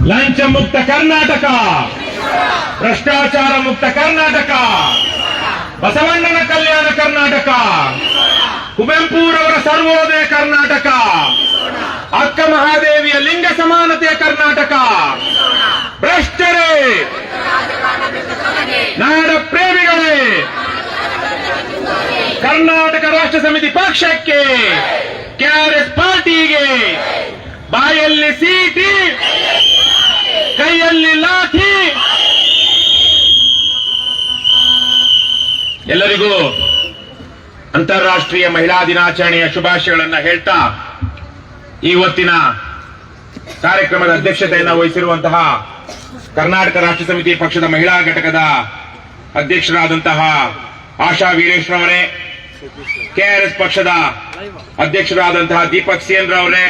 ಲಂಚ ಮುಕ್ತ ಕರ್ನಾಟಕ, ಭ್ರಷ್ಟಾಚಾರ ಮುಕ್ತ ಕರ್ನಾಟಕ, ಬಸವಣ್ಣನ ಕಲ್ಯಾಣ ಕರ್ನಾಟಕ, ಕುವೆಂಪುರವರ ಸರ್ವೋದಯ ಕರ್ನಾಟಕ, ಅಕ್ಕ ಮಹಾದೇವಿಯ ಲಿಂಗ ಸಮಾನತೆಯ ಕರ್ನಾಟಕ. ಭ್ರಷ್ಟರೇ, ನಾಡ ಪ್ರೇಮಿಗಳೇ, ಕರ್ನಾಟಕ ರಾಷ್ಟ್ರ ಸಮಿತಿ ಪಕ್ಷಕ್ಕೆ, ಕೆಆರ್ಎಸ್ ಪಾರ್ಟಿಗೆ ಬಾಯಲ್ಲಿ ಸೀಟಿ, ಕೈಯಲ್ಲಿ ಲಾಠಿ. ಎಲ್ಲರಿಗೂ ಅಂತಾರಾಷ್ಟ್ರೀಯ ಮಹಿಳಾ ದಿನಾಚರಣೆಯ ಶುಭಾಶಯಗಳನ್ನು ಹೇಳ್ತಾ, ಇವತ್ತಿನ ಕಾರ್ಯಕ್ರಮದ ಅಧ್ಯಕ್ಷತೆಯನ್ನು ವಹಿಸಿರುವಂತಹ ಕರ್ನಾಟಕ ರಾಷ್ಟ್ರ ಸಮಿತಿ ಪಕ್ಷದ ಮಹಿಳಾ ಘಟಕದ ಅಧ್ಯಕ್ಷರಾದಂತಹ ಆಶಾ ವೀರೇಶ್ವರವರೇ, ಕೆಆರ್ಎಸ್ ಪಕ್ಷದ ಅಧ್ಯಕ್ಷರಾದಂತಹ ದೀಪಕ್ ಸಿಎನ್ ರವರೇ,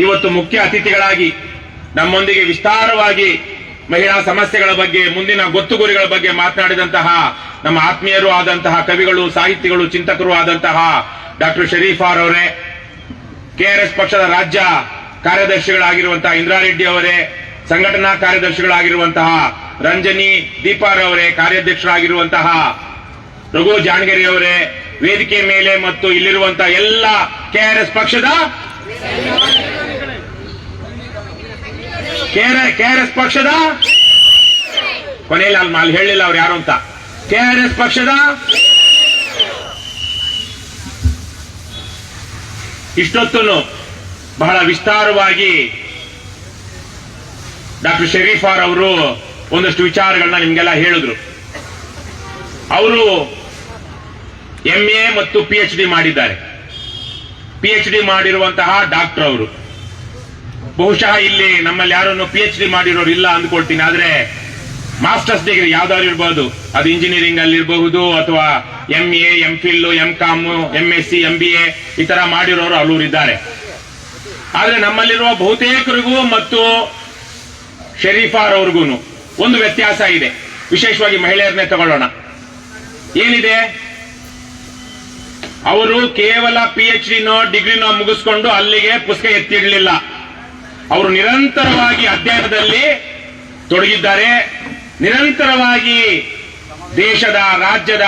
ಇವತ್ತು ಮುಖ್ಯ ಅತಿಥಿಗಳಾಗಿ ನಮ್ಮೊಂದಿಗೆ ವಿಸ್ತಾರವಾಗಿ ಮಹಿಳಾ ಸಮಸ್ಯೆಗಳ ಬಗ್ಗೆ, ಮುಂದಿನ ಗೊತ್ತುಗುರಿಗಳ ಬಗ್ಗೆ ಮಾತನಾಡಿದಂತಹ ನಮ್ಮ ಆತ್ಮೀಯರು ಆದಂತಹ ಕವಿಗಳು, ಸಾಹಿತಿಗಳು, ಚಿಂತಕರು ಆದಂತಹ ಡಾಕ್ಟರ್ ಶರೀಫಾರ್ ಅವರೇ, ಕೆಆರ್ಎಸ್ ಪಕ್ಷದ ರಾಜ್ಯ ಕಾರ್ಯದರ್ಶಿಗಳಾಗಿರುವಂತಹ ಇಂದ್ರಾರೆಡ್ಡಿ ಅವರೇ, ಸಂಘಟನಾ ಕಾರ್ಯದರ್ಶಿಗಳಾಗಿರುವಂತಹ ರಂಜನಿ ದೀಪಾರ್ ಅವರೇ, ಕಾರ್ಯಾಧ್ಯಕ್ಷರಾಗಿರುವಂತಹ ರಘು ಜಾಣಗೆರೆ ಅವರೇ, ವೇದಿಕೆ ಮೇಲೆ ಮತ್ತು ಇಲ್ಲಿರುವಂತಹ ಎಲ್ಲ ಕೆಆರ್ಎಸ್ ಪಕ್ಷದ ಕೊನೆಯಲ್ಲಿ ಅಲ್ಲಿ ಹೇಳಿಲ್ಲ ಅವ್ರು ಯಾರು ಅಂತ, ಕೆಆರ್ಎಸ್ ಪಕ್ಷದ ಇಷ್ಟೊತ್ತನ್ನು ಬಹಳ ವಿಸ್ತಾರವಾಗಿ ಡಾಕ್ಟರ್ ಶರೀಫಾರ್ ಅವರು ಒಂದಷ್ಟು ವಿಚಾರಗಳನ್ನ ನಿಮ್ಗೆಲ್ಲ ಹೇಳಿದ್ರು. ಅವರು ಎಂಎ ಮತ್ತು ಪಿಎಚ್ಡಿ ಮಾಡಿದ್ದಾರೆ. ಪಿಎಚ್ಡಿ ಮಾಡಿರುವಂತಹ ಡಾಕ್ಟರ್ ಅವರು. ಬಹುಶಃ ಇಲ್ಲಿ ನಮ್ಮಲ್ಲಿ ಯಾರನ್ನು ಪಿಎಚ್ಡಿ ಮಾಡಿರೋರು ಇಲ್ಲ ಅಂದ್ಕೊಳ್ತೀನಿ. ಆದ್ರೆ ಮಾಸ್ಟರ್ಸ್ ಡಿಗ್ರಿ ಯಾವ್ದಾದ್ರು ಇರಬಹುದು, ಅದು ಇಂಜಿನಿಯರಿಂಗ್ ಅಲ್ಲಿ ಇರಬಹುದು ಅಥವಾ MA, MPhil, MCom, MSc, MBA ಈ ತರ ಮಾಡಿರೋರು ಅಲ್ಲೂರು ಇದ್ದಾರೆ. ಆದ್ರೆ ನಮ್ಮಲ್ಲಿರುವ ಬಹುತೇಕರಿಗೂ ಮತ್ತು ಶರೀಫಾರ್ ಅವ್ರಿಗೂ ಒಂದು ವ್ಯತ್ಯಾಸ ಇದೆ. ವಿಶೇಷವಾಗಿ ಮಹಿಳೆಯರನ್ನೇ ತಗೊಳ್ಳೋಣ. ಏನಿದೆ? ಅವರು ಕೇವಲ ಪಿಎಚ್ಡಿನೋ ಡಿಗ್ರಿನೋ ಮುಗಿಸ್ಕೊಂಡು ಅಲ್ಲಿಗೆ ಪುಸ್ತಕ ಎತ್ತಿಡಲಿಲ್ಲ. ಅವರು ನಿರಂತರವಾಗಿ ಅಧ್ಯಯನದಲ್ಲಿ ತೊಡಗಿದ್ದಾರೆ. ನಿರಂತರವಾಗಿ ದೇಶದ, ರಾಜ್ಯದ,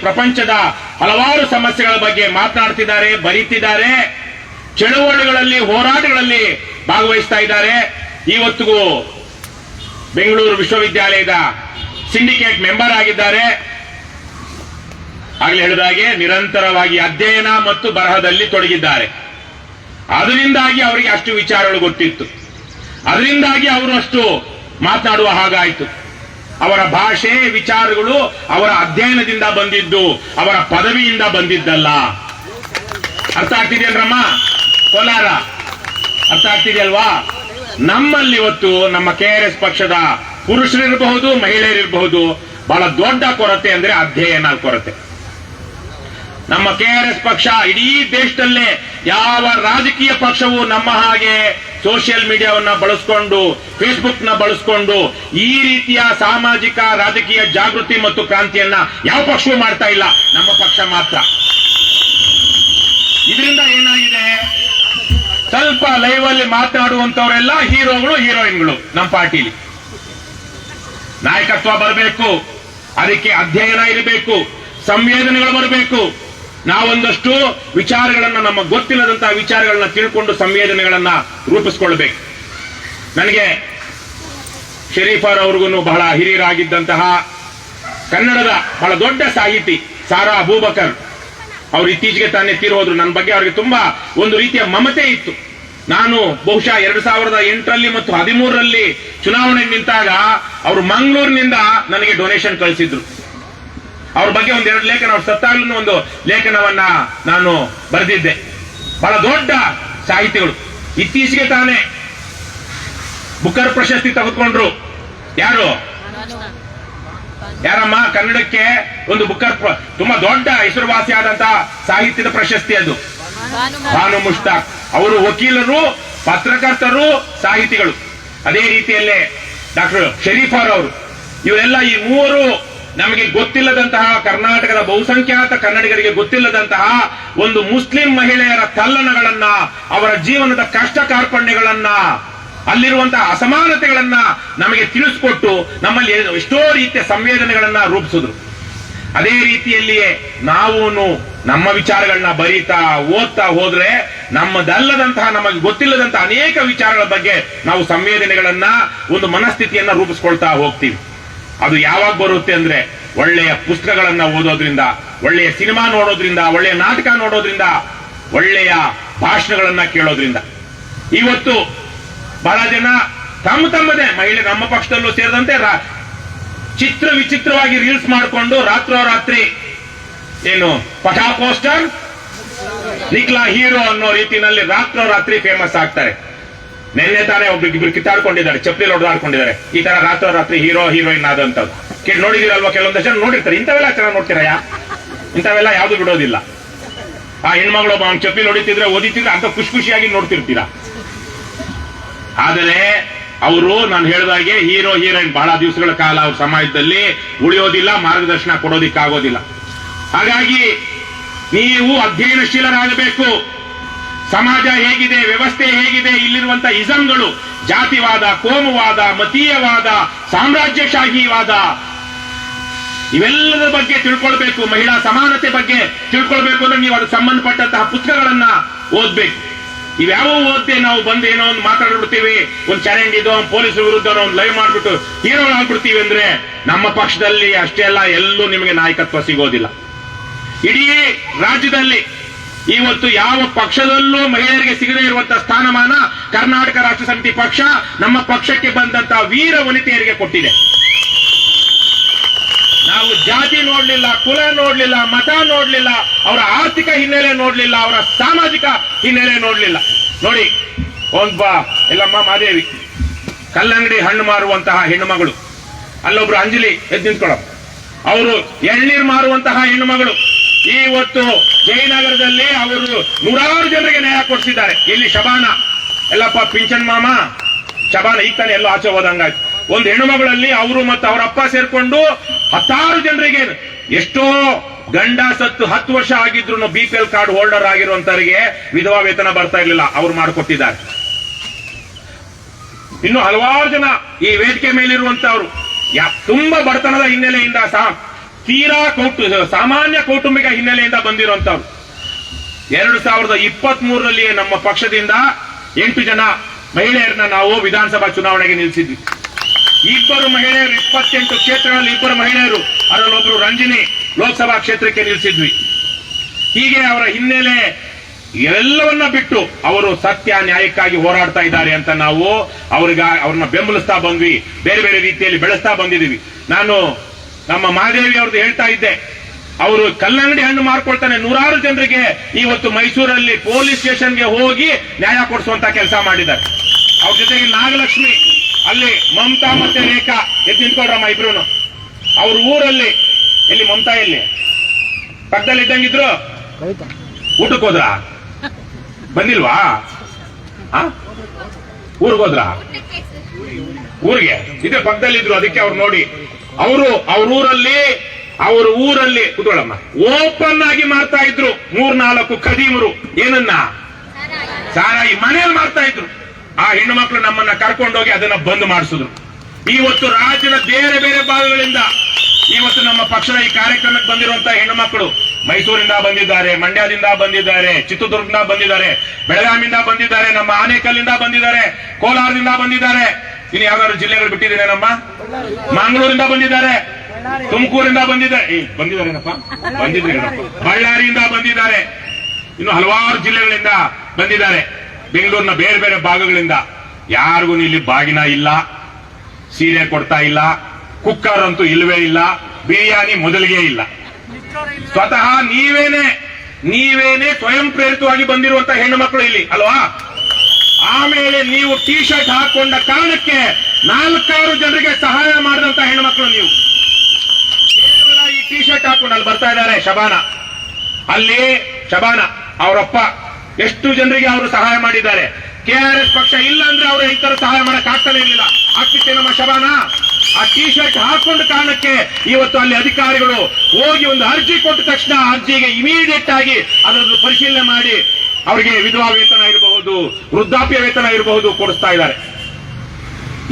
ಪ್ರಪಂಚದ ಹಲವಾರು ಸಮಸ್ಯೆಗಳ ಬಗ್ಗೆ ಮಾತನಾಡ್ತಿದ್ದಾರೆ, ಬರೀತಿದ್ದಾರೆ, ಚಳುವಳಿಗಳಲ್ಲಿ, ಹೋರಾಟಗಳಲ್ಲಿ ಭಾಗವಹಿಸ್ತಾ ಇದ್ದಾರೆ. ಇವತ್ತಿಗೂ ಬೆಂಗಳೂರು ವಿಶ್ವವಿದ್ಯಾಲಯದ ಸಿಂಡಿಕೇಟ್ ಮೆಂಬರ್ ಆಗಿದ್ದಾರೆ. ಆಗಲೇ ಹೇಳಿದಾಗೆ ನಿರಂತರವಾಗಿ ಅಧ್ಯಯನ ಮತ್ತು ಬರಹದಲ್ಲಿ ತೊಡಗಿದ್ದಾರೆ. ಅದರಿಂದಾಗಿ ಅವರಿಗೆ ಅಷ್ಟು ವಿಚಾರಗಳು ಗೊತ್ತಿತ್ತು. ಅದರಿಂದಾಗಿ ಅವರು ಅಷ್ಟು ಮಾತನಾಡುವ ಹಾಗಾಯಿತು. ಅವರ ಭಾಷೆ, ವಿಚಾರಗಳು ಅವರ ಅಧ್ಯಯನದಿಂದ ಬಂದಿದ್ದು, ಅವರ ಪದವಿಯಿಂದ ಬಂದಿದ್ದಲ್ಲ. ಅರ್ಥ ಆಗ್ತಿದೆಯಲ್ರಮ್ಮ? ಕೋಲಾರ ಅರ್ಥ ಆಗ್ತಿದೆಯಲ್ವಾ? ನಮ್ಮಲ್ಲಿ ಇವತ್ತು ನಮ್ಮ ಕೆಆರ್ಎಸ್ ಪಕ್ಷದ ಪುರುಷರಿರಬಹುದು, ಮಹಿಳೆಯರಿರಬಹುದು, ಬಹಳ ದೊಡ್ಡ ಕೊರತೆ ಅಂದ್ರೆ ಅಧ್ಯಯನ ಕೊರತೆ. ನಮ್ಮ ಕೆಆರ್ಎಸ್ ಪಕ್ಷ ಇಡೀ ದೇಶದಲ್ಲೇ ಯಾವ ರಾಜಕೀಯ ಪಕ್ಷವು ನಮ್ಮ ಹಾಗೆ ಸೋಷಿಯಲ್ ಮೀಡಿಯಾವನ್ನ ಬಳಸಿಕೊಂಡು, ಫೇಸ್ಬುಕ್ ನ ಬಳಸಿಕೊಂಡು ಈ ರೀತಿಯ ಸಾಮಾಜಿಕ ರಾಜಕೀಯ ಜಾಗೃತಿ ಮತ್ತು ಕ್ರಾಂತಿಯನ್ನ ಯಾವ ಪಕ್ಷವೂ ಮಾಡ್ತಾ ಇಲ್ಲ. ನಮ್ಮ ಪಕ್ಷ ಮಾತ್ರ. ಇದರಿಂದ ಏನಾಗಿದೆ? ಸ್ವಲ್ಪ ಲೈವ್ ಅಲ್ಲಿ ಮಾತನಾಡುವಂತವರೆಲ್ಲ ಹೀರೋಗಳು, ಹೀರೋಯಿನ್ಗಳು. ನಮ್ಮ ಪಾರ್ಟಿಲಿ ನಾಯಕತ್ವ ಬರಬೇಕು, ಅದಕ್ಕೆ ಅಧ್ಯಯನ ಇರಬೇಕು, ಸಂವೇದನೆಗಳು ಬರಬೇಕು. ನಾವೊಂದಷ್ಟು ವಿಚಾರಗಳನ್ನ, ನಮ್ಮ ಗೊತ್ತಿಲ್ಲದಂತಹ ವಿಚಾರಗಳನ್ನ ತಿಳ್ಕೊಂಡು ಸಂವೇದನೆಗಳನ್ನ ರೂಪಿಸ್ಕೊಳ್ಬೇಕು. ನನಗೆ ಶರೀಫಾರ್ ಅವ್ರಿಗೂ ಬಹಳ ಹಿರಿಯರಾಗಿದ್ದಂತಹ ಕನ್ನಡದ ಬಹಳ ದೊಡ್ಡ ಸಾಹಿತಿ ಸಾರಾ ಅಬೂಬಕರ್ ಅವರು ಇತ್ತೀಚೆಗೆ ತಾನೇ ತೀರೋದ್ರು. ನನ್ನ ಬಗ್ಗೆ ಅವರಿಗೆ ತುಂಬಾ ಒಂದು ರೀತಿಯ ಮಮತೆ ಇತ್ತು. ನಾನು ಬಹುಶಃ 2008ರಲ್ಲಿ ಮತ್ತು 2013ರಲ್ಲಿ ಚುನಾವಣೆ ನಿಂತಾಗ ಅವರು ಮಂಗಳೂರಿನಿಂದ ನನಗೆ ಡೊನೇಷನ್ ಕಳಿಸಿದ್ರು. ಅವ್ರ ಬಗ್ಗೆ ಒಂದೆರಡು ಲೇಖನ, ಅವ್ರ ಸತ್ತಾಗ್ಲೂ ಒಂದು ಲೇಖನವನ್ನ ನಾನು ಬರೆದಿದ್ದೆ. ಬಹಳ ದೊಡ್ಡ ಸಾಹಿತಿಗಳು. ಇತ್ತೀಚೆಗೆ ತಾನೇ ಬುಕ್ಕರ್ ಪ್ರಶಸ್ತಿ ತೆಗೆದುಕೊಂಡ್ರು. ಯಾರಮ್ಮ? ಕನ್ನಡಕ್ಕೆ ಒಂದು ಬುಕ್ಕರ್, ತುಂಬಾ ದೊಡ್ಡ ಹೆಸರುವಾಸಿಯಾದಂತಹ ಸಾಹಿತ್ಯದ ಪ್ರಶಸ್ತಿ ಅದು. ಬಾನು ಮುಷ್ತಾಕ್ ಅವರು ವಕೀಲರು, ಪತ್ರಕರ್ತರು, ಸಾಹಿತಿಗಳು. ಅದೇ ರೀತಿಯಲ್ಲೇ ಡಾಕ್ಟರ್ ಶರೀಫಾರ್ ಅವರು. ಇವರೆಲ್ಲ ಈ ಮೂವರು ನಮಗೆ ಗೊತ್ತಿಲ್ಲದಂತಹ, ಕರ್ನಾಟಕದ ಬಹುಸಂಖ್ಯಾತ ಕನ್ನಡಿಗರಿಗೆ ಗೊತ್ತಿಲ್ಲದಂತಹ ಒಂದು ಮುಸ್ಲಿಂ ಮಹಿಳೆಯರ ತಲ್ಲಣಗಳನ್ನ, ಅವರ ಜೀವನದ ಕಷ್ಟ ಕಾರ್ಪಣ್ಯಗಳನ್ನ ಅಲ್ಲಿರುವಂತಹ ಅಸಮಾನತೆಗಳನ್ನ ನಮಗೆ ತಿಳಿಸ್ಕೊಟ್ಟು ನಮ್ಮಲ್ಲಿ ಎಷ್ಟೋ ರೀತಿಯ ಸಂವೇದನೆಗಳನ್ನ ರೂಪಿಸಿದ್ರು. ಅದೇ ರೀತಿಯಲ್ಲಿಯೇ ನಾವು ನಮ್ಮ ವಿಚಾರಗಳನ್ನ ಬರೀತಾ ಓದ್ತಾ ಹೋದ್ರೆ ನಮ್ಮದಲ್ಲದಂತಹ ನಮಗೆ ಗೊತ್ತಿಲ್ಲದಂತಹ ಅನೇಕ ವಿಚಾರಗಳ ಬಗ್ಗೆ ನಾವು ಸಂವೇದನೆಗಳನ್ನ ಒಂದು ಮನಸ್ಥಿತಿಯನ್ನ ರೂಪಿಸ್ಕೊಳ್ತಾ ಹೋಗ್ತೀವಿ. ಅದು ಯಾವಾಗ ಬರುತ್ತೆ ಅಂದ್ರೆ ಒಳ್ಳೆಯ ಪುಸ್ತಕಗಳನ್ನ ಓದೋದ್ರಿಂದ, ಒಳ್ಳೆಯ ಸಿನಿಮಾ ನೋಡೋದ್ರಿಂದ, ಒಳ್ಳೆಯ ನಾಟಕ ನೋಡೋದ್ರಿಂದ, ಒಳ್ಳೆಯ ಭಾಷಣಗಳನ್ನ ಕೇಳೋದ್ರಿಂದ. ಇವತ್ತು ಬಹಳ ಜನ ತಮ್ಮದೇ ಮಹಿಳೆ ನಮ್ಮ ಪಕ್ಷದಲ್ಲೂ ಸೇರಿದಂತೆ ಚಿತ್ರ ವಿಚಿತ್ರವಾಗಿ ರೀಲ್ಸ್ ಮಾಡಿಕೊಂಡು ರಾತ್ರೋರಾತ್ರಿ ಏನು ಪಟಾ ಪೋಸ್ಟರ್ ನಿಕ್ಲಾ ಹೀರೋ ಅನ್ನೋ ರೀತಿಯಲ್ಲಿ ರಾತ್ರೋರಾತ್ರಿ ಫೇಮಸ್ ಆಗ್ತಾರೆ. ನಿನ್ನೆ ತಾನೇ ಒಬ್ರಿಗಿಬ್ರು ಕಿತ್ತಾಡ್ಕೊಂಡಿದ್ದಾರೆ, ಚಪ್ಪಲಿ ಹೊಡೆದಾಡ್ಕೊಂಡಿದ್ದಾರೆ. ಈ ತರ ರಾತ್ರೋರಾತ್ರಿ ಹೀರೋ ಹೀರೋಯಿನ್ ಆದಂತದ್ದು ನೋಡಿದಿರಲ್ವಾ? ಕೆಲವೊಂದಷ್ಟು ಜನ ನೋಡಿರ್ತಾರೆ. ಇಂಥವೆಲ್ಲ ಚೆನ್ನಾಗಿ ನೋಡ್ತೀರಾ? ಇಂಥವೆಲ್ಲ ಯಾವ್ದು ಬಿಡೋದಿಲ್ಲ. ಆ ಹೆಣ್ಮಗಳು ಚಪ್ಪಲಿ ಹೊಡಿತಿದ್ರೆ ಓದಿತಿದ್ರೆ ಅಂತ ಖುಷಿಯಾಗಿ ನೋಡ್ತಿರ್ತೀರಾ. ಆದರೆ ಅವರು ನಾನು ಹೇಳಿದಾಗೆ ಹೀರೋ ಹೀರೋಯಿನ್ ಬಹಳ ದಿವಸಗಳ ಕಾಲ ಅವ್ರ ಸಮಾಜದಲ್ಲಿ ಉಳಿಯೋದಿಲ್ಲ, ಮಾರ್ಗದರ್ಶನ ಕೊಡೋದಿಕ್ಕಾಗೋದಿಲ್ಲ. ಹಾಗಾಗಿ ನೀವು ಅಧ್ಯಯನಶೀಲರಾಗಬೇಕು. ಸಮಾಜ ಹೇಗಿದೆ, ವ್ಯವಸ್ಥೆ ಹೇಗಿದೆ, ಇಲ್ಲಿರುವಂತಹ ಇಸಂಗಳು, ಜಾತಿವಾದ, ಕೋಮುವಾದ, ಮತೀಯವಾದ, ಸಾಮ್ರಾಜ್ಯಶಾಹಿವಾದ, ಇವೆಲ್ಲದರ ಬಗ್ಗೆ ತಿಳ್ಕೊಳ್ಬೇಕು. ಮಹಿಳಾ ಸಮಾನತೆ ಬಗ್ಗೆ ತಿಳ್ಕೊಳ್ಬೇಕು ಅಂದ್ರೆ ನೀವು ಅದಕ್ಕೆ ಸಂಬಂಧಪಟ್ಟಂತಹ ಪುಸ್ತಕಗಳನ್ನ ಓದ್ಬೇಕು. ಇವ್ಯಾವ ಓದ್ದೆ ನಾವು ಬಂದು ಏನೋ ಒಂದು ಮಾತಾಡ್ಬಿಡ್ತೀವಿ, ಒಂದು ಚರಂಡಿದೋ ಪೊಲೀಸರ ವಿರುದ್ಧ ಒಂದು ಲೈವ್ ಮಾಡ್ಬಿಟ್ಟು ಹೀರೋಗಳಾಗ್ಬಿಡ್ತೀವಿ ಅಂದ್ರೆ ನಮ್ಮ ಪಕ್ಷದಲ್ಲಿ ಅಷ್ಟೇ ಅಲ್ಲ, ಎಲ್ಲೂ ನಿಮಗೆ ನಾಯಕತ್ವ ಸಿಗೋದಿಲ್ಲ. ಇಡೀ ರಾಜ್ಯದಲ್ಲಿ ಇವತ್ತು ಯಾವ ಪಕ್ಷದಲ್ಲೂ ಮಹಿಳೆಯರಿಗೆ ಸಿಗದೇ ಇರುವಂತಹ ಸ್ಥಾನಮಾನ ಕರ್ನಾಟಕ ರಾಷ್ಟ್ರ ಸಮಿತಿ ಪಕ್ಷ ನಮ್ಮ ಪಕ್ಷಕ್ಕೆ ಬಂದಂತಹ ವೀರ ವನಿತೆಯರಿಗೆ ಕೊಟ್ಟಿದೆ. ನಾವು ಜಾತಿ ನೋಡ್ಲಿಲ್ಲ, ಕುಲ ನೋಡ್ಲಿಲ್ಲ, ಮತ ನೋಡ್ಲಿಲ್ಲ, ಅವರ ಆರ್ಥಿಕ ಹಿನ್ನೆಲೆ ನೋಡ್ಲಿಲ್ಲ, ಅವರ ಸಾಮಾಜಿಕ ಹಿನ್ನೆಲೆ ನೋಡ್ಲಿಲ್ಲ. ನೋಡಿ, ಎಲ್ಲಮ್ಮ ಮಾದೇವಿ ಕಲ್ಲಂಗಡಿ ಹಣ್ಣು ಮಾರುವಂತಹ ಹೆಣ್ಣು ಮಗಳು, ಅಲ್ಲೊಬ್ರು ಅಂಜಲಿ ಎದ್ದು ನಿಂತ್ಕೊಳ್ಳೋ, ಅವರು ಎಳ್ನೀರು ಮಾರುವಂತಹ ಹೆಣ್ಣು ಮಗಳು. ಇವತ್ತು ಜಯನಗರದಲ್ಲಿ ಅವರು ನೂರಾರು ಜನರಿಗೆ ನ್ಯಾಯ ಕೊಡಿಸಿದ್ದಾರೆ. ಇಲ್ಲಿ ಶಬಾನ ಎಲ್ಲಪ್ಪ ಪಿಂಚನ್ ಮಾಮ ಶಬಾನ ಈಗ ತಾನೆ ಎಲ್ಲೋ ಆಚೆ ಹೋದಂಗಾಯ್ತು. ಒಂದು ಹೆಣ್ಣು ಮಗಳಲ್ಲಿ ಅವರು ಮತ್ತು ಅವರ ಅಪ್ಪ ಸೇರ್ಕೊಂಡು 10 ಜನರಿಗೆ, ಎಷ್ಟೋ ಗಂಡ ಸತ್ತು 10 ವರ್ಷ ಆಗಿದ್ರು BPL ಕಾರ್ಡ್ ಹೋಲ್ಡರ್ ಆಗಿರುವಂತವರಿಗೆ ವಿಧವಾ ವೇತನ ಬರ್ತಾ ಇರಲಿಲ್ಲ, ಅವ್ರು ಮಾಡಿಕೊಟ್ಟಿದ್ದಾರೆ. ಇನ್ನು ಹಲವಾರು ಜನ ಈ ವೇದಿಕೆ ಮೇಲಿರುವಂತವರು ತುಂಬಾ ಬಡತನದ ಹಿನ್ನೆಲೆಯಿಂದ ತೀರಾ ಸಾಮಾನ್ಯ ಕೌಟುಂಬಿಕ ಹಿನ್ನೆಲೆಯಿಂದ ಬಂದಿರುವಂತವ್ರು. 2023ರಲ್ಲಿ ನಮ್ಮ ಪಕ್ಷದಿಂದ 8 ಜನ ಮಹಿಳೆಯರನ್ನ ನಾವು ವಿಧಾನಸಭಾ ಚುನಾವಣೆಗೆ ನಿಲ್ಲಿಸಿದ್ವಿ. 2 ಮಹಿಳೆಯರು 28 ಕ್ಷೇತ್ರಗಳಲ್ಲಿ 2 ಮಹಿಳೆಯರು, ಅದರಲ್ಲೊಬ್ರು ರಂಜಿನಿ ಲೋಕಸಭಾ ಕ್ಷೇತ್ರಕ್ಕೆ ನಿಲ್ಲಿಸಿದ್ವಿ. ಹೀಗೆ ಅವರ ಹಿನ್ನೆಲೆ ಎಲ್ಲವನ್ನ ಬಿಟ್ಟು ಅವರು ಸತ್ಯ ನ್ಯಾಯಕ್ಕಾಗಿ ಹೋರಾಡ್ತಾ ಇದ್ದಾರೆ ಅಂತ ನಾವು ಅವ್ರನ್ನ ಬೆಂಬಲಿಸ್ತಾ ಬಂದ್ವಿ, ಬೇರೆ ಬೇರೆ ರೀತಿಯಲ್ಲಿ ಬೆಳೆಸ್ತಾ ಬಂದಿದ್ದೀವಿ. ನಾನು ನಮ್ಮ ಮಹಾದೇವಿ ಅವ್ರದ್ದು ಹೇಳ್ತಾ ಇದ್ದೆ, ಅವರು ಕಲ್ಲಂಗಡಿ ಹಣ್ಣು ಮಾರ್ಕೊಳ್ತಾನೆ ನೂರಾರು ಜನರಿಗೆ ಇವತ್ತು ಮೈಸೂರಲ್ಲಿ ಪೊಲೀಸ್ ಸ್ಟೇಷನ್ಗೆ ಹೋಗಿ ನ್ಯಾಯ ಕೊಡಿಸುವಂತ ಕೆಲಸ ಮಾಡಿದ್ದಾರೆ. ಅವ್ರ ಜೊತೆಗೆ ನಾಗಲಕ್ಷ್ಮಿ, ಅಲ್ಲಿ ಮಮತಾ ಮತ್ತೆ ರೇಖಾ ಎದ್ದು ನಿಂತ್ಕೊಳ್ರಮ್ಮ ಇಬ್ರು. ಅವ್ರ ಊರಲ್ಲಿ ಎಲ್ಲಿ ಮಮತಾ ಎಲ್ಲಿ ಪಕ್ಕದಲ್ಲಿ ಇದ್ದಂಗಿದ್ರು, ಊಟಕ್ಕೆ ಹೋದ್ರ ಬಂದಿಲ್ವಾ? ಊರಿಗೋದ್ರ? ಊರಿಗೆ ಇದೇ ಪಕ್ಕದಲ್ಲಿದ್ರು, ಅದಕ್ಕೆ ಅವ್ರು ನೋಡಿ ಅವ್ರ ಊರಲ್ಲಿ ಕೂತ್ಕೊಳ್ಳಮ್ಮ ಓಪನ್ ಆಗಿ ಮಾಡ್ತಾ ಇದ್ರು 3-4 ಖದೀಮರು. ಏನನ್ನ? ಸಾರಾಯಿ ಮನೆಯಲ್ಲಿ ಮಾಡ್ತಾ ಇದ್ರು. ಆ ಹೆಣ್ಣು ಮಕ್ಕಳು ನಮ್ಮನ್ನ ಕರ್ಕೊಂಡೋಗಿ ಅದನ್ನ ಬಂದ್ ಮಾಡಿಸಿದ್ರು. ಇವತ್ತು ರಾಜ್ಯದ ಬೇರೆ ಬೇರೆ ಭಾಗಗಳಿಂದ ಇವತ್ತು ನಮ್ಮ ಪಕ್ಷದ ಈ ಕಾರ್ಯಕ್ರಮಕ್ಕೆ ಬಂದಿರುವಂತಹ ಹೆಣ್ಣು ಮಕ್ಕಳು ಮೈಸೂರಿಂದ ಬಂದಿದ್ದಾರೆ, ಮಂಡ್ಯದಿಂದ ಬಂದಿದ್ದಾರೆ, ಚಿತ್ರದುರ್ಗದಿಂದ ಬಂದಿದ್ದಾರೆ, ಬೆಳಗಾವಿಯಿಂದ ಬಂದಿದ್ದಾರೆ, ನಮ್ಮ ಆನೇಕಲ್ಲಿಂದ ಬಂದಿದ್ದಾರೆ, ಕೋಲಾರದಿಂದ ಬಂದಿದ್ದಾರೆ. ಇನ್ನು ಯಾವ್ದಾದ್ರು ಜಿಲ್ಲೆಗಳು ಬಿಟ್ಟಿದ್ದೇನೆ, ನಮ್ಮ ಮಂಗಳೂರಿಂದ ಬಂದಿದ್ದಾರೆ, ತುಮಕೂರಿಂದ ಬಂದಿದ್ದಾರೇನಪ್ಪ ಬಂದಿದ್ರಿ, ಬಳ್ಳಾರಿಯಿಂದ ಬಂದಿದ್ದಾರೆ, ಇನ್ನು ಹಲವಾರು ಜಿಲ್ಲೆಗಳಿಂದ ಬಂದಿದ್ದಾರೆ, ಬೆಂಗಳೂರಿನ ಬೇರೆ ಬೇರೆ ಭಾಗಗಳಿಂದ. ಯಾರಿಗೂ ಇಲ್ಲಿ ಬಾಗಿನ ಇಲ್ಲ, ಸೀರೆ ಕೊಡ್ತಾ ಇಲ್ಲ, ಕುಕ್ಕರ್ ಅಂತೂ ಇಲ್ಲವೇ ಇಲ್ಲ, ಬಿರಿಯಾನಿ ಮೊದಲಿಗೆ ಇಲ್ಲ. ಸ್ವತಃ ನೀವೇನೆ ಸ್ವಯಂ ಪ್ರೇರಿತವಾಗಿ ಬಂದಿರುವಂತಹ ಹೆಣ್ಣು ಮಕ್ಕಳು ಇಲ್ಲಿ ಅಲ್ವಾ? ಆಮೇಲೆ ನೀವು ಟೀ ಶರ್ಟ್ ಹಾಕೊಂಡ ಕಾರಣಕ್ಕೆ 4-6 ಜನರಿಗೆ ಸಹಾಯ ಮಾಡಿದಂತ ಹೆಣ್ಮಕ್ಳು ನೀವು. ಕೇವಲ ಈ ಟೀ ಶರ್ಟ್ ಹಾಕೊಂಡು ಅಲ್ಲಿ ಬರ್ತಾ ಇದ್ದಾರೆ ಅಲ್ಲಿ ಶಬಾನ ಅವರಪ್ಪ ಎಷ್ಟು ಜನರಿಗೆ ಅವರು ಸಹಾಯ ಮಾಡಿದ್ದಾರೆ. KRS ಪಕ್ಷ ಇಲ್ಲ ಅಂದ್ರೆ ಅವರು ಈ ತರ ಸಹಾಯ ಮಾಡಕ್ ಆಗ್ತಾನೆ ಇರಲಿಲ್ಲ. ಆಗ್ತಿತ್ತೆ ನಮ್ಮ ಶಬಾನ. ಆ ಟೀ ಶರ್ಟ್ ಹಾಕೊಂಡ ಕಾರಣಕ್ಕೆ ಇವತ್ತು ಅಲ್ಲಿ ಅಧಿಕಾರಿಗಳು ಹೋಗಿ ಒಂದು ಅರ್ಜಿ ಕೊಟ್ಟ ತಕ್ಷಣ ಅರ್ಜಿಗೆ ಇಮಿಡಿಯೇಟ್ ಆಗಿ ಅದನ್ನು ಪರಿಶೀಲನೆ ಮಾಡಿ ಅವರಿಗೆ ವಿಧವಾ ವೇತನ ಇರಬಹುದು, ವೃದ್ಧಾಪ್ಯ ವೇತನ ಇರಬಹುದು ಕೊಡಿಸ್ತಾ ಇದ್ದಾರೆ.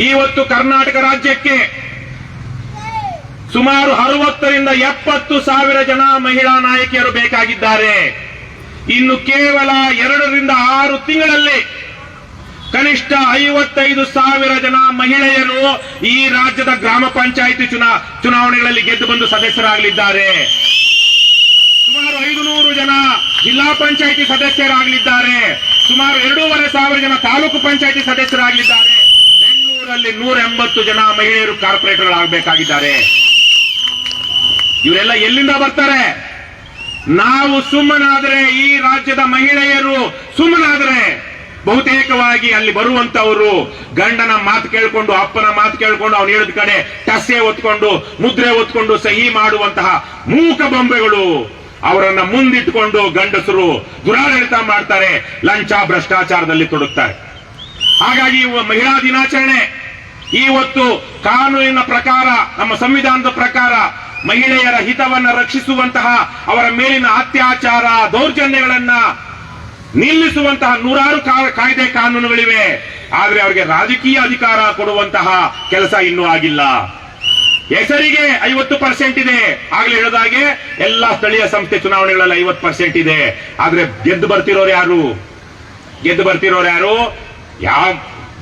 ಇವತ್ತು ಕರ್ನಾಟಕ ರಾಜ್ಯಕ್ಕೆ ಸುಮಾರು 60ರಿಂದ 70 ಸಾವಿರ ಜನ ಮಹಿಳಾ ನಾಯಕಿಯರು ಬೇಕಾಗಿದ್ದಾರೆ. ಇನ್ನು ಕೇವಲ 2ರಿಂದ 6 ತಿಂಗಳಲ್ಲಿ ಕನಿಷ್ಠ 55,000 ಜನ ಮಹಿಳೆಯರು ಈ ರಾಜ್ಯದ ಗ್ರಾಮ ಪಂಚಾಯಿತಿ ಚುನಾವಣೆಗಳಲ್ಲಿ ಗೆದ್ದು ಬಂದು ಸದಸ್ಯರಾಗಲಿದ್ದಾರೆ. ಸುಮಾರು 500 ಜನ ಜಿಲ್ಲಾ ಪಂಚಾಯಿತಿ ಸದಸ್ಯರಾಗಲಿದ್ದಾರೆ. ಸುಮಾರು 2,500 ಜನ ತಾಲೂಕು ಪಂಚಾಯಿತಿ ಸದಸ್ಯರಾಗಲಿದ್ದಾರೆ. ಬೆಂಗಳೂರಲ್ಲಿ 180 ಜನ ಮಹಿಳೆಯರು ಕಾರ್ಪೊರೇಟರ್ಗಳಾಗಬೇಕಾಗಿದ್ದಾರೆ. ಇವರೆಲ್ಲ ಎಲ್ಲಿಂದ ಬರ್ತಾರೆ? ನಾವು ಸುಮ್ಮನಾದರೆ, ಈ ರಾಜ್ಯದ ಮಹಿಳೆಯರು ಸುಮ್ಮನಾದರೆ ಬಹುತೇಕವಾಗಿ ಅಲ್ಲಿ ಬರುವಂತವರು ಗಂಡನ ಮಾತು ಕೇಳಿಕೊಂಡು, ಅಪ್ಪನ ಮಾತು ಕೇಳಿಕೊಂಡು, ಅವನು ಹೇಳಿದ ಕಡೆ ಟಸ್ಸೆ ಒತ್ಕೊಂಡು, ಮುದ್ರೆ ಒತ್ಕೊಂಡು ಸಹಿ ಮಾಡುವಂತಹ ಮೂಕ ಬೊಂಬೆಗಳು. ಅವರನ್ನ ಮುಂದಿಟ್ಟುಕೊಂಡು ಗಂಡಸರು ದುರಾಡಳಿತ ಮಾಡ್ತಾರೆ, ಲಂಚ ಭ್ರಷ್ಟಾಚಾರದಲ್ಲಿ ತೊಡಗುತ್ತಾರೆ. ಹಾಗಾಗಿ ಮಹಿಳಾ ದಿನಾಚರಣೆ ಇವತ್ತು ಕಾನೂನಿನ ಪ್ರಕಾರ, ನಮ್ಮ ಸಂವಿಧಾನದ ಪ್ರಕಾರ ಮಹಿಳೆಯರ ಹಿತವನ್ನ ರಕ್ಷಿಸುವಂತಹ, ಅವರ ಮೇಲಿನ ಅತ್ಯಾಚಾರ ದೌರ್ಜನ್ಯಗಳನ್ನ ನಿಲ್ಲಿಸುವಂತಹ ನೂರಾರು ಕಾಯ್ದೆ ಕಾನೂನುಗಳಿವೆ. ಆದ್ರೆ ಅವರಿಗೆ ರಾಜಕೀಯ ಅಧಿಕಾರ ಕೊಡುವಂತಹ ಕೆಲಸ ಇನ್ನೂ ಆಗಿಲ್ಲ. ಹೆಸರಿಗೆ 50% ಇದೆ. ಆಗ್ಲೇ ಹೇಳಿದಾಗೆ ಎಲ್ಲಾ ಸ್ಥಳೀಯ ಸಂಸ್ಥೆ ಚುನಾವಣೆಗಳಲ್ಲಿ 50% ಇದೆ. ಆದ್ರೆ ಗೆದ್ದು ಬರ್ತಿರೋರು ಯಾರು? ಯಾವ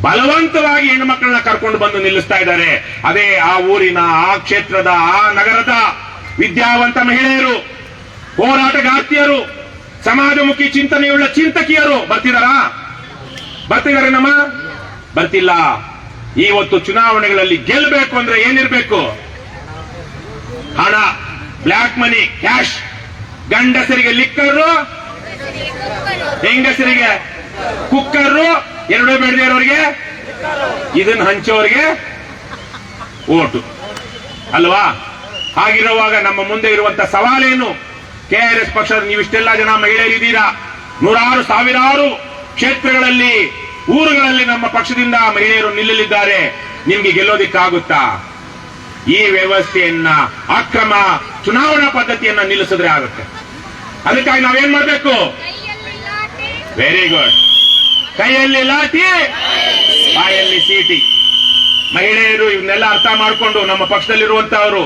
ಬಲವಂತವಾಗಿ ಹೆಣ್ಣು ಮಕ್ಕಳನ್ನ ಕರ್ಕೊಂಡು ಬಂದು ನಿಲ್ಲಿಸ್ತಾ ಇದ್ದಾರೆ. ಅದೇ ಆ ಊರಿನ, ಆ ಕ್ಷೇತ್ರದ, ಆ ನಗರದ ವಿದ್ಯಾವಂತ ಮಹಿಳೆಯರು, ಹೋರಾಟಗಾರ್ತಿಯರು, ಸಮಾಜಮುಖಿ ಚಿಂತನೆಯುಳ್ಳ ಚಿಂತಕಿಯರು ಬರ್ತಿದಾರೆ ನಮ್ಮ ಬರ್ತಿಲ್ಲ. ಇವತ್ತು ಚುನಾವಣೆಗಳಲ್ಲಿ ಗೆಲ್ಲಬೇಕು ಅಂದ್ರೆ ಏನಿರಬೇಕು? ಹಣ, ಬ್ಲಾಕ್ ಮನಿ, ಕ್ಯಾಶ್. ಗಂಡಸರಿಗೆ ಲಿಕ್ಕರು, ಹೆಂಗಸರಿಗೆ ಕುಕ್ಕರು, ಎರಡೂ ಬೇಡದೇ ಇರೋರಿಗೆ ಇದನ್ನ ಹಂಚೋರಿಗೆ ಓಟು ಅಲ್ವಾ? ಹಾಗಿರುವಾಗ ನಮ್ಮ ಮುಂದೆ ಇರುವಂತ ಸವಾಲೇನು? ಕೆಆರ್ಎಸ್ ಪಕ್ಷದ ನೀವಿಷ್ಟೆಲ್ಲ ಜನ ಮಹಿಳೆಯರಿದ್ದೀರಾ. ನೂರಾರು ಸಾವಿರಾರು ಕ್ಷೇತ್ರಗಳಲ್ಲಿ, ಊರುಗಳಲ್ಲಿ ನಮ್ಮ ಪಕ್ಷದಿಂದ ಮಹಿಳೆಯರು ನಿಲ್ಲಲಿದ್ದಾರೆ. ನಿಮ್ಗೆ ಗೆಲ್ಲೋದಿಕ್ಕಾಗುತ್ತಾ? ಈ ವ್ಯವಸ್ಥೆಯನ್ನ, ಅಕ್ರಮ ಚುನಾವಣಾ ಪದ್ಧತಿಯನ್ನ ನಿಲ್ಲಿಸಿದ್ರೆ ಆಗುತ್ತೆ. ಅದಕ್ಕಾಗಿ ನಾವೇನ್ ಮಾಡಬೇಕು? Very good. ಕೈಯಲ್ಲಿ ಲಾಠಿ, ಬಾಯಲ್ಲಿ ಸೀಟಿ. ಮಹಿಳೆಯರು ಇವನ್ನೆಲ್ಲ ಅರ್ಥ ಮಾಡಿಕೊಂಡು ನಮ್ಮ ಪಕ್ಷದಲ್ಲಿರುವಂತಹವರು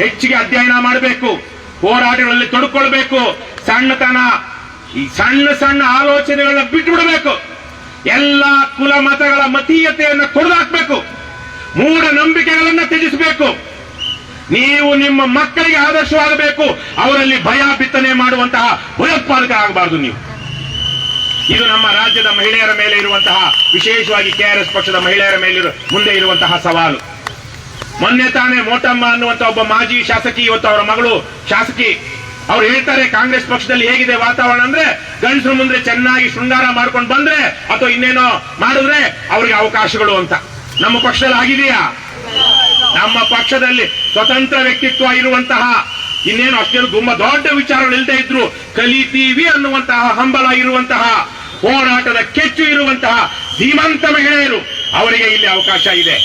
ಹೆಚ್ಚಿಗೆ ಅಧ್ಯಯನ ಮಾಡಬೇಕು, ಹೋರಾಟಗಳಲ್ಲಿ ತೊಡಕೊಳ್ಬೇಕು. ಸಣ್ಣತನ, ಈ ಸಣ್ಣ ಆಲೋಚನೆಗಳನ್ನ ಬಿಟ್ಟುಬಿಡಬೇಕು. ಎಲ್ಲ ಕುಲ ಮತಗಳ ಮತೀಯತೆಯನ್ನು ತೊಡೆದಾಕ್ಬೇಕು. ಮೂಢನಂಬಿಕೆಗಳನ್ನ ತ್ಯಜಿಸಬೇಕು. ನೀವು ನಿಮ್ಮ ಮಕ್ಕಳಿಗೆ ಆದರ್ಶವಾಗಬೇಕು. ಅವರಲ್ಲಿ ಭಯ ಬಿತ್ತನೆ ಮಾಡುವಂತಹ ಭಯೋತ್ಪಾದಕರಾಗಬಾರದು ನೀವು. ಇದು ನಮ್ಮ ರಾಜ್ಯದ ಮಹಿಳೆಯರ ಮೇಲೆ ಇರುವಂತಹ, ವಿಶೇಷವಾಗಿ ಕೆಆರ್ಎಸ್ ಪಕ್ಷದ ಮಹಿಳೆಯರ ಮೇಲೆ ಮುಂದೆ ಇರುವಂತಹ ಸವಾಲು. ಮೊನ್ನೆ ತಾನೇ ಮೋಟಮ್ಮ ಅನ್ನುವಂತ ಒಬ್ಬ ಮಾಜಿ ಶಾಸಕಿ, ಇವತ್ತು ಅವರ ಮಗಳು ಶಾಸಕಿ, ಅವ್ರು ಹೇಳ್ತಾರೆ ಕಾಂಗ್ರೆಸ್ ಪಕ್ಷದಲ್ಲಿ ಹೇಗಿದೆ ವಾತಾವರಣ ಅಂದ್ರೆ, ಗಂಡಸರು ಮುಂದೆ ಚೆನ್ನಾಗಿ ಶೃಂಗಾರ ಮಾಡ್ಕೊಂಡು ಬಂದ್ರೆ ಅಥವಾ ಇನ್ನೇನೋ ಮಾಡಿದ್ರೆ ಅವ್ರಿಗೆ ಅವಕಾಶಗಳು ಅಂತ. ನಮ್ಮ ಪಕ್ಷದಲ್ಲಿ ಆಗಿದೆಯಾ? ನಮ್ಮ ಪಕ್ಷದಲ್ಲಿ ಸ್ವತಂತ್ರ ವ್ಯಕ್ತಿತ್ವ ಇರುವಂತಹ, ಇನ್ನೇನು ಅಷ್ಟೇನು ತುಂಬಾ ದೊಡ್ಡ ವಿಚಾರಗಳು ಇಲ್ಲದೆ ಇದ್ರು, ಕಲಿತೀವಿ ಅನ್ನುವಂತಹ ಹಂಬಲ ಇರುವಂತಹ, ಹೋರಾಟದ ಕೆಚ್ಚು ಇರುವಂತಹ ಧೀಮಂತ ಮಹಿಳೆಯರು, ಅವರಿಗೆ ಇಲ್ಲಿ ಅವಕಾಶ ಇದೆ.